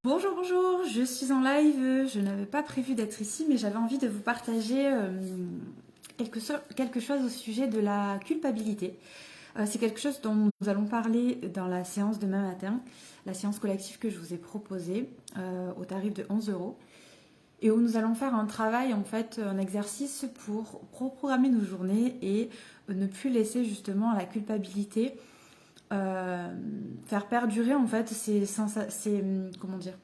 Bonjour, bonjour, je suis en live, je n'avais pas prévu d'être ici, mais j'avais envie de vous partager quelque chose au sujet de la culpabilité. C'est quelque chose dont nous allons parler dans la séance demain matin, la séance collective que je vous ai proposée au tarif de 11 euros, et où nous allons faire un travail, en fait, un exercice pour reprogrammer nos journées et ne plus laisser justement la culpabilité faire perdurer en fait comment dire,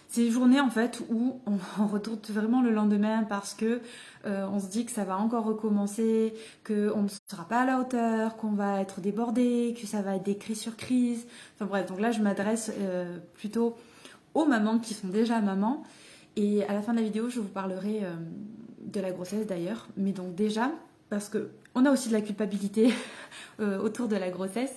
ces journées en fait où on retourne vraiment le lendemain parce que on se dit que ça va encore recommencer, qu'on ne sera pas à la hauteur, qu'on va être débordé, que ça va être des crises sur crise. Enfin bref, donc là je m'adresse plutôt aux mamans qui sont déjà mamans. Et à la fin de la vidéo, je vous parlerai de la grossesse d'ailleurs. Mais donc déjà, parce que on a aussi de la culpabilité autour de la grossesse.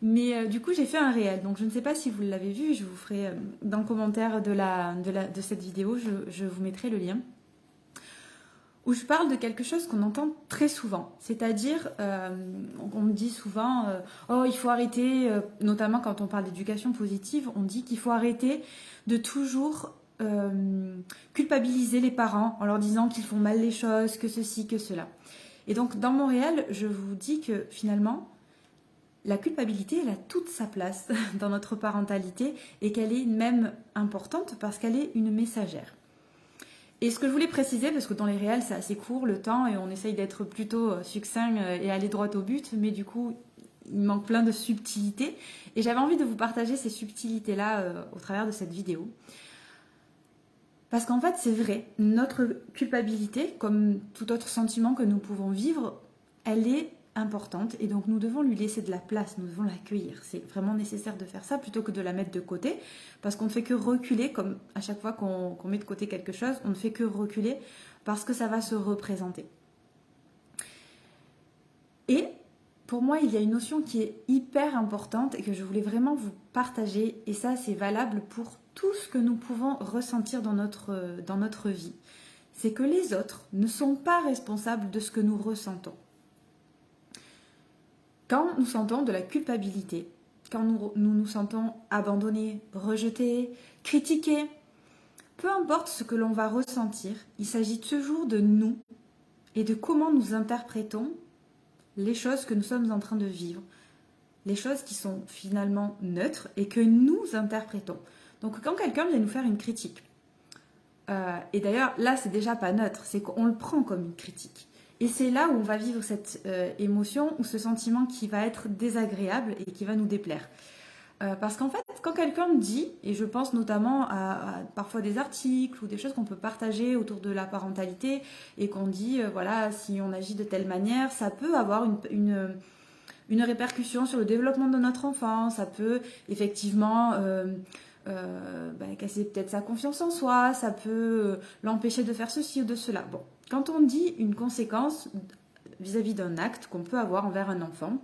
Mais du coup, j'ai fait un réel. Donc, je ne sais pas si vous l'avez vu. Je vous ferai dans le commentaire de cette vidéo, je vous mettrai le lien. Où je parle de quelque chose qu'on entend très souvent. C'est-à-dire, on me dit souvent, oh, il faut arrêter, notamment quand on parle d'éducation positive, on dit qu'il faut arrêter de toujours culpabiliser les parents en leur disant qu'ils font mal les choses, que ceci, que cela. Et donc, dans mon réel, je vous dis que finalement, la culpabilité, elle a toute sa place dans notre parentalité et qu'elle est même importante parce qu'elle est une messagère. Et ce que je voulais préciser, parce que dans les réels c'est assez court le temps et on essaye d'être plutôt succinct et aller droit au but, mais du coup il manque plein de subtilités et j'avais envie de vous partager ces subtilités-là au travers de cette vidéo. Parce qu'en fait c'est vrai, notre culpabilité, comme tout autre sentiment que nous pouvons vivre, elle est importante et donc nous devons lui laisser de la place, nous devons l'accueillir. C'est vraiment nécessaire de faire ça plutôt que de la mettre de côté parce qu'on ne fait que reculer, comme à chaque fois qu'on met de côté quelque chose, on ne fait que reculer parce que ça va se représenter. Et pour moi, il y a une notion qui est hyper importante et que je voulais vraiment vous partager et ça c'est valable pour tout ce que nous pouvons ressentir dans notre vie. C'est que les autres ne sont pas responsables de ce que nous ressentons. Quand nous sentons de la culpabilité, quand nous sentons abandonnés, rejetés, critiqués, peu importe ce que l'on va ressentir, il s'agit toujours de nous et de comment nous interprétons les choses que nous sommes en train de vivre, les choses qui sont finalement neutres et que nous interprétons. Donc quand quelqu'un vient nous faire une critique, et d'ailleurs là c'est déjà pas neutre, c'est qu'on le prend comme une critique. Et c'est là où on va vivre cette émotion ou ce sentiment qui va être désagréable et qui va nous déplaire. Parce qu'en fait, quand quelqu'un me dit, et je pense notamment à parfois des articles ou des choses qu'on peut partager autour de la parentalité, et qu'on dit, voilà, si on agit de telle manière, ça peut avoir une répercussion sur le développement de notre enfant, ça peut effectivement casser peut-être sa confiance en soi, ça peut l'empêcher de faire ceci ou de cela. Bon, quand on dit une conséquence vis-à-vis d'un acte qu'on peut avoir envers un enfant,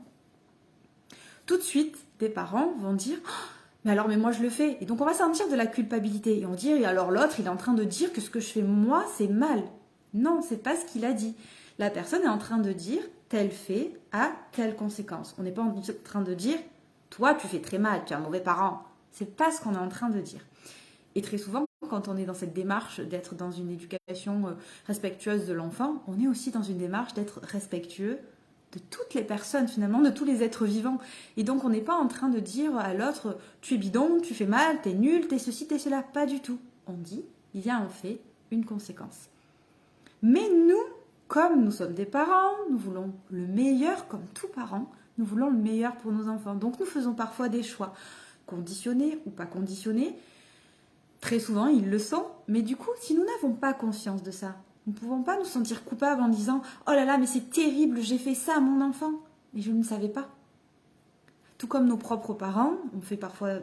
tout de suite, des parents vont dire « mais moi je le fais ». Et donc on va sentir de la culpabilité. Et on dit « et alors l'autre, il est en train de dire que ce que je fais moi, c'est mal ». Non, c'est pas ce qu'il a dit. La personne est en train de dire « tel fait a telle conséquence ». On n'est pas en train de dire « toi, tu fais très mal, tu es un mauvais parent ». C'est pas ce qu'on est en train de dire. Et très souvent, quand on est dans cette démarche d'être dans une éducation respectueuse de l'enfant, on est aussi dans une démarche d'être respectueux de toutes les personnes finalement, de tous les êtres vivants. Et donc on n'est pas en train de dire à l'autre tu es bidon, tu fais mal, t'es nul, t'es ceci, t'es cela. Pas du tout. On dit il y a un fait, une conséquence. Mais nous, comme nous sommes des parents, nous voulons le meilleur, comme tout parent, nous voulons le meilleur pour nos enfants. Donc nous faisons parfois des choix conditionnés ou pas conditionnés. Très souvent, ils le sont. Mais du coup, si nous n'avons pas conscience de ça, nous ne pouvons pas nous sentir coupables en disant « Oh là là, mais c'est terrible, j'ai fait ça à mon enfant. » Mais je ne savais pas. Tout comme nos propres parents, on fait parfois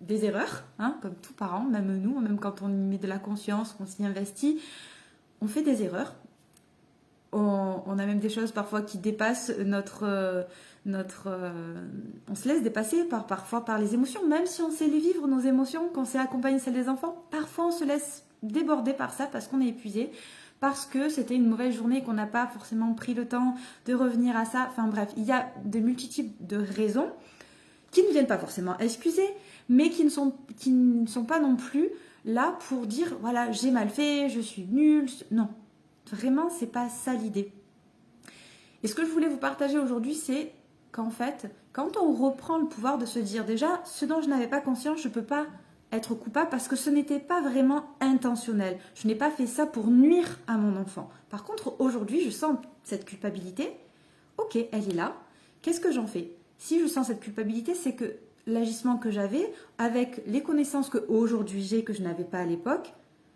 des erreurs, hein, comme tout parent, même nous, même quand on y met de la conscience, qu'on s'y investit, on fait des erreurs. On a même des choses parfois qui dépassent on se laisse dépasser parfois par les émotions, même si on sait les vivre, nos émotions, qu'on sait accompagner celles des enfants. Parfois, on se laisse déborder par ça parce qu'on est épuisé, parce que c'était une mauvaise journée et qu'on n'a pas forcément pris le temps de revenir à ça. Enfin bref, il y a de multitudes de raisons qui ne viennent pas forcément excuser, mais qui ne sont pas non plus là pour dire voilà, j'ai mal fait, je suis nulle. Non, vraiment, c'est pas ça l'idée. Et ce que je voulais vous partager aujourd'hui, c'est qu'en fait, quand on reprend le pouvoir de se dire déjà, ce dont je n'avais pas conscience, je ne peux pas être coupable parce que ce n'était pas vraiment intentionnel. Je n'ai pas fait ça pour nuire à mon enfant. Par contre, aujourd'hui, je sens cette culpabilité. Ok, elle est là. Qu'est-ce que j'en fais? Si je sens cette culpabilité, c'est que l'agissement que j'avais, avec les connaissances qu'aujourd'hui j'ai, que je n'avais pas à l'époque,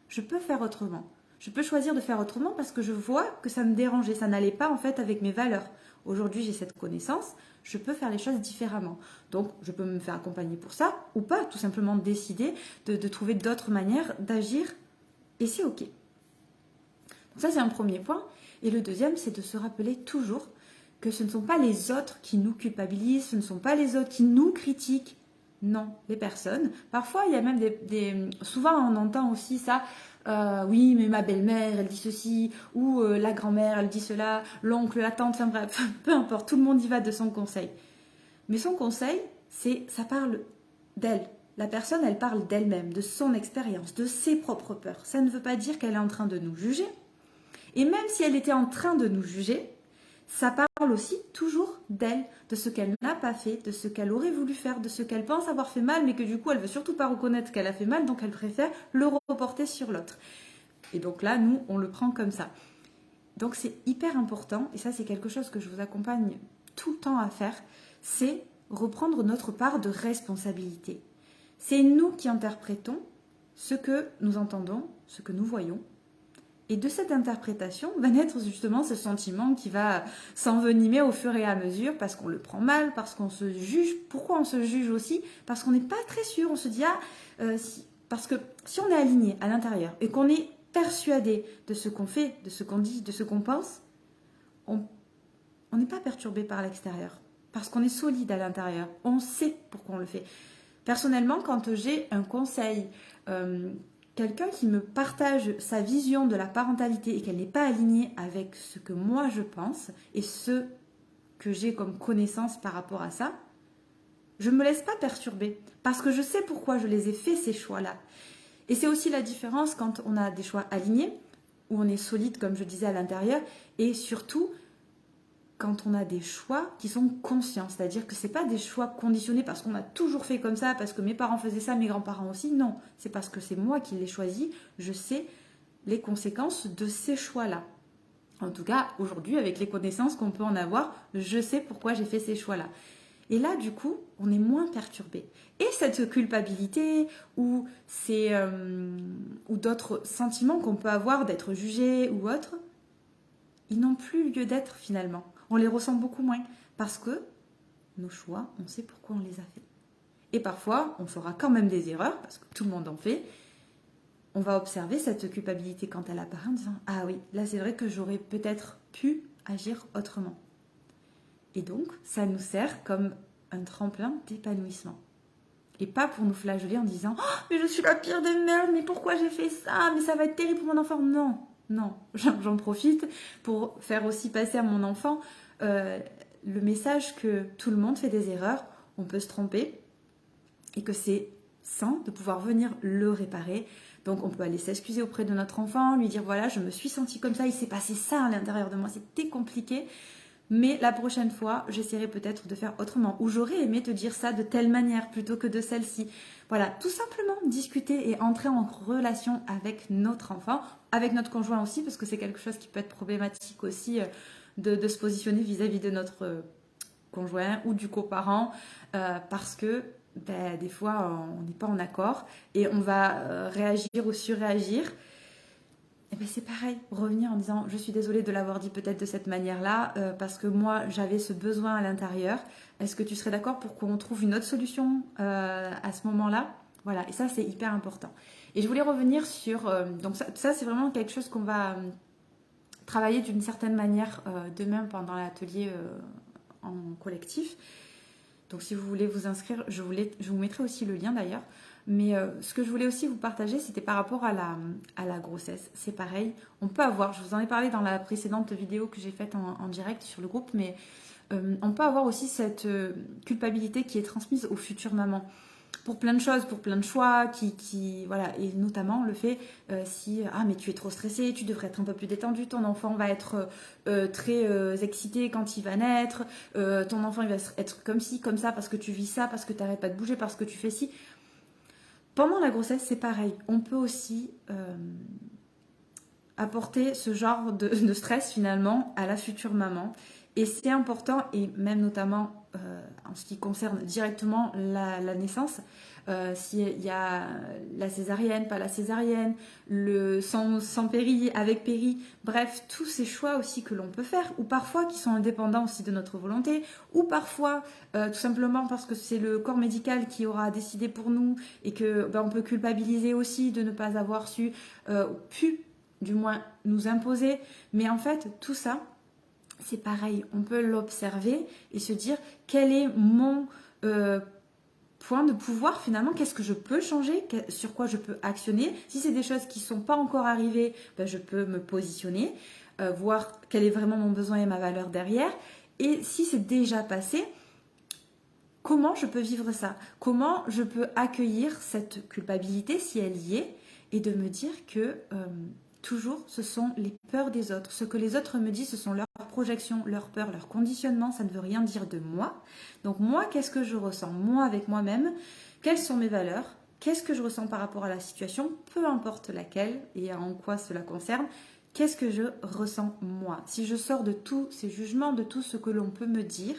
je peux faire autrement. Je peux choisir de faire autrement parce que je vois que ça me dérangeait, ça n'allait pas en fait avec mes valeurs. Aujourd'hui, j'ai cette connaissance, je peux faire les choses différemment. Donc, je peux me faire accompagner pour ça ou pas, tout simplement décider de trouver d'autres manières d'agir et c'est ok. Donc ça, c'est un premier point. Et le deuxième, c'est de se rappeler toujours que ce ne sont pas les autres qui nous culpabilisent, ce ne sont pas les autres qui nous critiquent. Non, les personnes. Parfois, il y a même souvent, on entend aussi ça. Oui, mais ma belle-mère, elle dit ceci, ou la grand-mère, elle dit cela, l'oncle, la tante, enfin bref, peu importe, tout le monde y va de son conseil. Mais son conseil, ça parle d'elle. La personne, elle parle d'elle-même, de son expérience, de ses propres peurs. Ça ne veut pas dire qu'elle est en train de nous juger. Et même si elle était en train de nous juger, ça parle aussi toujours d'elle, de ce qu'elle n'a pas fait, de ce qu'elle aurait voulu faire, de ce qu'elle pense avoir fait mal, mais que du coup, elle veut surtout pas reconnaître qu'elle a fait mal, donc elle préfère le reporter sur l'autre. Et donc là, nous, on le prend comme ça. Donc c'est hyper important, et ça c'est quelque chose que je vous accompagne tout le temps à faire, c'est reprendre notre part de responsabilité. C'est nous qui interprétons ce que nous entendons, ce que nous voyons. Et de cette interprétation va naître justement ce sentiment qui va s'envenimer au fur et à mesure parce qu'on le prend mal, parce qu'on se juge. Pourquoi on se juge aussi? Parce qu'on n'est pas très sûr. On se dit, parce que si on est aligné à l'intérieur et qu'on est persuadé de ce qu'on fait, de ce qu'on dit, de ce qu'on pense, on n'est pas perturbé par l'extérieur. Parce qu'on est solide à l'intérieur. On sait pourquoi on le fait. Personnellement, quand j'ai un conseil, quelqu'un qui me partage sa vision de la parentalité et qu'elle n'est pas alignée avec ce que moi je pense et ce que j'ai comme connaissance par rapport à ça, je ne me laisse pas perturber parce que je sais pourquoi je les ai fait ces choix-là. Et c'est aussi la différence quand on a des choix alignés, où on est solide comme je disais à l'intérieur, et surtout quand on a des choix qui sont conscients, c'est-à-dire que ce n'est pas des choix conditionnés parce qu'on a toujours fait comme ça, parce que mes parents faisaient ça, mes grands-parents aussi, non, c'est parce que c'est moi qui l'ai choisi, je sais les conséquences de ces choix-là. En tout cas, aujourd'hui, avec les connaissances qu'on peut en avoir, je sais pourquoi j'ai fait ces choix-là. Et là, du coup, on est moins perturbé. Et cette culpabilité ou d'autres sentiments qu'on peut avoir d'être jugé ou autre, ils n'ont plus lieu d'être finalement. On les ressent beaucoup moins parce que nos choix, on sait pourquoi on les a faits. Et parfois, on fera quand même des erreurs parce que tout le monde en fait. On va observer cette culpabilité quand elle apparaît en disant « Ah oui, là c'est vrai que j'aurais peut-être pu agir autrement. » Et donc, ça nous sert comme un tremplin d'épanouissement. Et pas pour nous flageller en disant « Oh, mais je suis la pire des merdes, mais pourquoi j'ai fait ça? Mais ça va être terrible pour mon enfant. » Non, j'en profite pour faire aussi passer à mon enfant le message que tout le monde fait des erreurs, on peut se tromper et que c'est sain de pouvoir venir le réparer. Donc on peut aller s'excuser auprès de notre enfant, lui dire voilà, je me suis sentie comme ça, il s'est passé ça à l'intérieur de moi, c'était compliqué, mais la prochaine fois, j'essaierai peut-être de faire autrement. Ou j'aurais aimé te dire ça de telle manière plutôt que de celle-ci. Voilà, tout simplement discuter et entrer en relation avec notre enfant, avec notre conjoint aussi, parce que c'est quelque chose qui peut être problématique aussi de se positionner vis-à-vis de notre conjoint ou du coparent, parce que des fois, on n'est pas en accord et on va réagir ou surréagir. Et c'est pareil, revenir en disant je suis désolée de l'avoir dit peut-être de cette manière-là parce que moi j'avais ce besoin à l'intérieur. Est-ce que tu serais d'accord pour qu'on trouve une autre solution à ce moment-là? Voilà, et ça c'est hyper important. Et je voulais revenir sur donc ça c'est vraiment quelque chose qu'on va travailler d'une certaine manière demain pendant l'atelier en collectif. Donc si vous voulez vous inscrire, je vous mettrai aussi le lien d'ailleurs. Mais ce que je voulais aussi vous partager, c'était par rapport à la grossesse. C'est pareil, on peut avoir, je vous en ai parlé dans la précédente vidéo que j'ai faite en direct sur le groupe, mais On peut avoir aussi cette culpabilité qui est transmise aux futures mamans. Pour plein de choses, pour plein de choix, voilà, et notamment le fait si mais tu es trop stressée, tu devrais être un peu plus détendue, ton enfant va être très excité quand il va naître, ton enfant il va être comme ci, comme ça, parce que tu vis ça, parce que tu n'arrêtes pas de bouger, parce que tu fais ci. Pendant la grossesse, c'est pareil. On peut aussi apporter ce genre de stress finalement à la future maman. Et c'est important, et même notamment en ce qui concerne directement la naissance, s'il y a la césarienne, pas la césarienne, le sans péri, avec péri, bref, tous ces choix aussi que l'on peut faire, ou parfois qui sont indépendants aussi de notre volonté, ou parfois tout simplement parce que c'est le corps médical qui aura décidé pour nous, et que on peut culpabiliser aussi de ne pas avoir pu du moins nous imposer. Mais en fait, tout ça, c'est pareil. On peut l'observer et se dire quel est mon point de pouvoir finalement, qu'est-ce que je peux changer, sur quoi je peux actionner. Si c'est des choses qui ne sont pas encore arrivées, je peux me positionner, voir quel est vraiment mon besoin et ma valeur derrière. Et si c'est déjà passé, comment je peux vivre ça? Comment je peux accueillir cette culpabilité si elle y est, et de me dire que toujours, ce sont les peurs des autres. Ce que les autres me disent, ce sont leurs projections, leurs peurs, leurs conditionnements. Ça ne veut rien dire de moi. Donc moi, qu'est-ce que je ressens? Moi, avec moi-même, quelles sont mes valeurs? Qu'est-ce que je ressens par rapport à la situation? Peu importe laquelle et en quoi cela concerne. Qu'est-ce que je ressens moi? Si je sors de tous ces jugements, de tout ce que l'on peut me dire,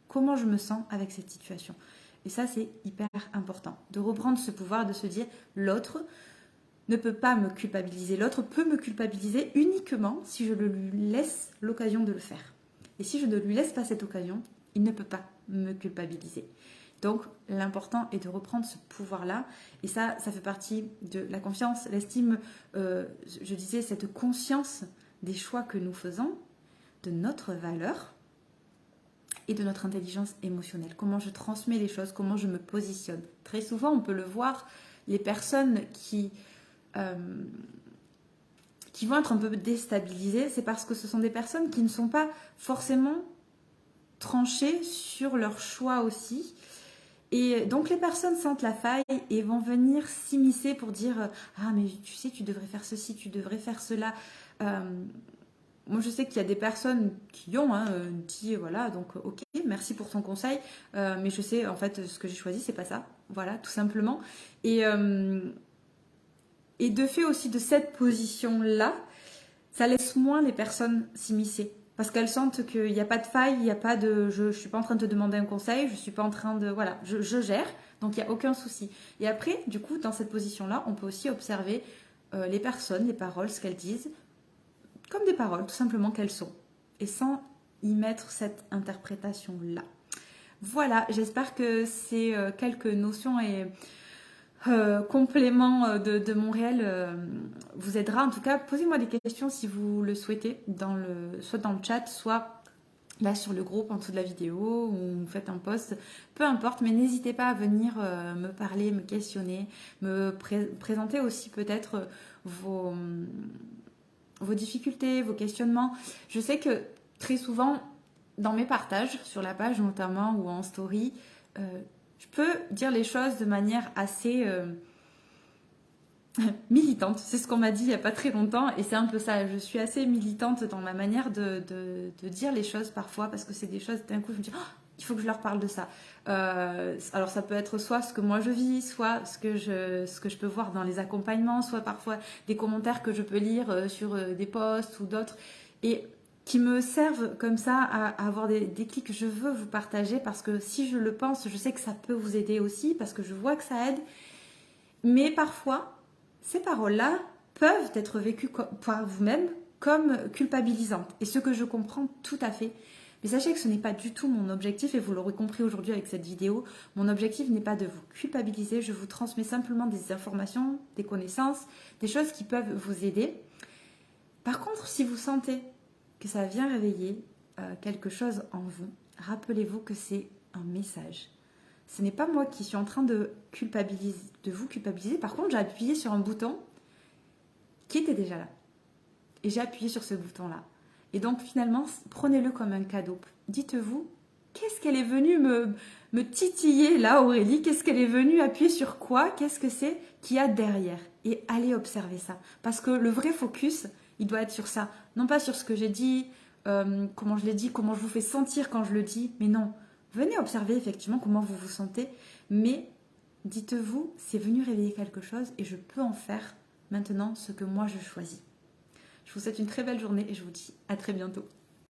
comment je me sens avec cette situation? Et ça, c'est hyper important. De reprendre ce pouvoir, de se dire l'autre ne peut pas me culpabiliser. L'autre peut me culpabiliser uniquement si je lui laisse l'occasion de le faire. Et si je ne lui laisse pas cette occasion, il ne peut pas me culpabiliser. Donc, l'important est de reprendre ce pouvoir-là. Et ça fait partie de la confiance, l'estime, je disais, cette conscience des choix que nous faisons, de notre valeur et de notre intelligence émotionnelle. Comment je transmets les choses, comment je me positionne. Très souvent, on peut le voir, les personnes qui vont être un peu déstabilisées, c'est parce que ce sont des personnes qui ne sont pas forcément tranchées sur leur choix aussi. Et donc les personnes sentent la faille et vont venir s'immiscer pour dire « Ah mais tu sais, tu devrais faire ceci, tu devrais faire cela ». Moi je sais qu'il y a des personnes qui ont dit voilà, donc ok, merci pour ton conseil, mais je sais en fait ce que j'ai choisi, c'est pas ça. Voilà, tout simplement. Et de fait aussi de cette position-là, ça laisse moins les personnes s'immiscer. Parce qu'elles sentent qu'il n'y a pas de faille, il n'y a pas de... Je ne suis pas en train de te demander un conseil, je ne suis pas en train de... Voilà, je gère, donc il n'y a aucun souci. Et après, du coup, dans cette position-là, on peut aussi observer les personnes, les paroles, ce qu'elles disent, comme des paroles, tout simplement qu'elles sont. Et sans y mettre cette interprétation-là. Voilà, j'espère que ces quelques notions et... complément de mon réel vous aidera. En tout cas, posez-moi des questions si vous le souhaitez, soit dans le chat, soit là sur le groupe en dessous de la vidéo, ou vous faites un post, peu importe, mais n'hésitez pas à venir me parler, me questionner, me présenter aussi peut-être vos difficultés, vos questionnements. Je sais que très souvent, dans mes partages, sur la page notamment ou en story, je peux dire les choses de manière assez militante. C'est ce qu'on m'a dit il n'y a pas très longtemps et c'est un peu ça. Je suis assez militante dans ma manière de dire les choses parfois parce que c'est des choses, d'un coup, je me dis il faut que je leur parle de ça. Alors ça peut être soit ce que moi je vis, soit ce que je peux voir dans les accompagnements, soit parfois des commentaires que je peux lire sur des posts ou d'autres. Et qui me servent comme ça à avoir des clics que je veux vous partager parce que si je le pense, je sais que ça peut vous aider aussi parce que je vois que ça aide. Mais parfois, ces paroles-là peuvent être vécues par vous-même comme culpabilisantes. Et ce que je comprends tout à fait. Mais sachez que ce n'est pas du tout mon objectif et vous l'aurez compris aujourd'hui avec cette vidéo. Mon objectif n'est pas de vous culpabiliser. Je vous transmets simplement des informations, des connaissances, des choses qui peuvent vous aider. Par contre, si vous sentez que ça vient réveiller quelque chose en vous, rappelez-vous que c'est un message. Ce n'est pas moi qui suis en train de vous culpabiliser. Par contre, j'ai appuyé sur un bouton qui était déjà là. Et j'ai appuyé sur ce bouton-là. Et donc finalement, prenez-le comme un cadeau. Dites-vous, qu'est-ce qu'elle est venue me titiller là, Aurélie? Qu'est-ce qu'elle est venue appuyer sur quoi? Qu'est-ce que c'est qu'il y a derrière? Et allez observer ça. Parce que le vrai focus, il doit être sur ça. Non pas sur ce que j'ai dit, comment je l'ai dit, comment je vous fais sentir quand je le dis. Mais non, venez observer effectivement comment vous vous sentez. Mais dites-vous, c'est venu réveiller quelque chose et je peux en faire maintenant ce que moi je choisis. Je vous souhaite une très belle journée et je vous dis à très bientôt.